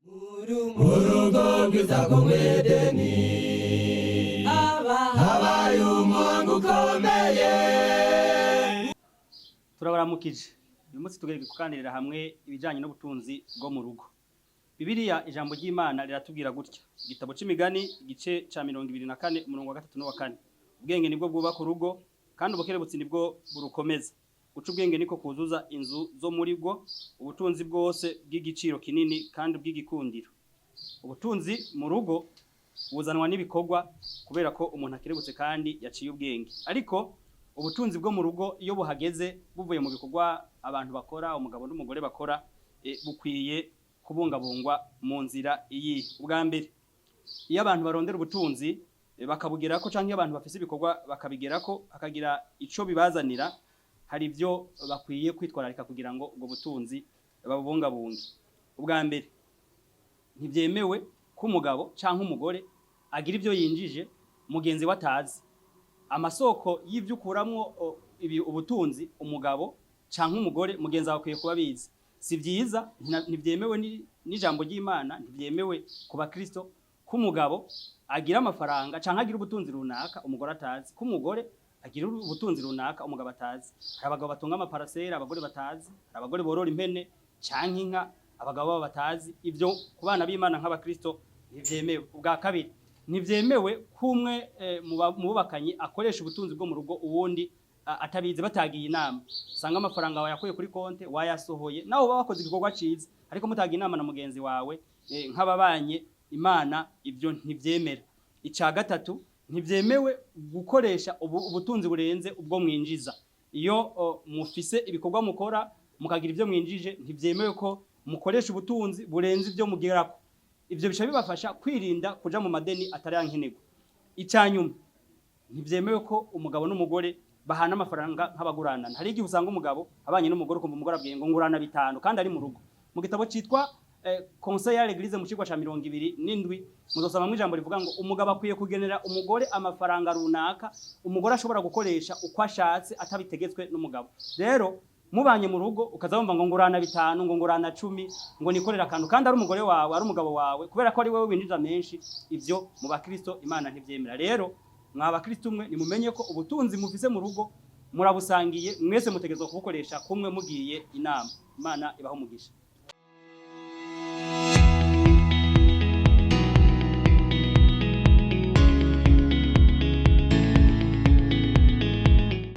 Urugo rwiza rwo mw'Edeni habaye umuhango ukomeye. Turabaramukije. Uyu munsi tugiye kuganirira hamwe ibijanye n'ubutunzi bwo mu rugo. Bibiliya ijambo ry'Imana riratubwira gutya. Igitabo c'imigani igice ca 24 umurongo wa 3 n'uwa 4. Ubwenge nibwo bwubaka urugo kandi ubukerebutsi nibwo burukomeza. Uca ubwenge niko kuzuza inzu zo muri bwo, ubutunzi bwose bw'igiciro kinini kandi bw'igikundiro. Ubutunzi mu rugo buzanwa n'ibikorwa kubera ko umuntu akerebutse kandi yaciye ubwenge. Ariko ubutunzi bwo mu rugo iyo buhageze buvuye mu bikorwa abantu bakora, umugabo n'umugore bakora, bukwiye kubungabungwa mu nzira iyi. Ubwa mbere, iyo abantu barondera ubutunzi bakabugerako canke abantu bafise ibikorwa bakabigerako hakagira ico bibazanira, hari ibyo bakwiye kwitwararika kugira ngo ubwo butunzi babubungabunge. Ubwa mbere, ntibyemewe ko umugabo canke umugore agira ibyo yinjije mugenzi we atazi. Amasoko y'ivyo ukuramwo ubutunzi umugabo canke umugore mugenzi wawe akwiye kuba bizi. Si vyiza, ntibyemewe n'ijambo ry'Imana, ntibyemewe ku bakristo ko umugabo agira amafaranga canke agira ubutunzi runaka umugore atazi, ko umugore agira ubutunzi runaka umugabo atazi. Hari abagabo batunga amaparasera abagore batazi, hari abagore borora impene canke inka abagabo babo batazi. Ivyo ku bana b'Imana nk'abakristo ntibyemewe. Ubwa kabiri, ntibyemewe kumwe mu bubakanye akoresha ubutunzi bwo mu rugo uwundi atabizi batagiye inama. Sanga amafaranga wawe yakuye kuri konte wayasohoye naho uba wakoze igikorwa ciza, ariko mutagiye inama na mugenzi wawe nk'ababanye Imana, ivyo ntivyemera. Ica gatatu, ntibyemewe gukoresha ubutunzi burenze ubwo mwinjiza. Iyo mufise ibikorwa mukora mukagira ivyo mwinjije, ntibyemewe ko mukoresha ubutunzi burenze ivyo mugerako. Ivyo bisha bibafasha kwirinda kuja mu madeni atari yankenerwa. Icanyuma, ntibyemewe ko umugabo n'umugore bahana amafaranga nk'abaguranana. Hari igihe usanga umugabo abanye n'umugore kumva umugore abwiye ngo ngurana 5 kandi ari mu rugo. Mu gitabo citwa Conseil à l'Église mu cigwa ca 27 muzosoma mu ijambo rivuga ngo umugabo akwiye kugenera umugore amafaranga runaka umugore ashobora gukoresha uko ashatse atabitegetswe n'umugabo. Rero mubanye mu rugo ukazabumva ngo ngurana 5 ngo ngurana 10 ngo nikorera akantu kandi ari umugore wawe ari umugabo wawe kubera ko ari wewe winjiza menshi, ivyo mu bakristo Imana ntivyemera. Rero mw'abakristo mwe nimumenye ko ubutunzi mufise mu rugo murabusangiye, mwese mutegezwa kubukoresha kumwe mugiye inama. Imana ibaho umugisha.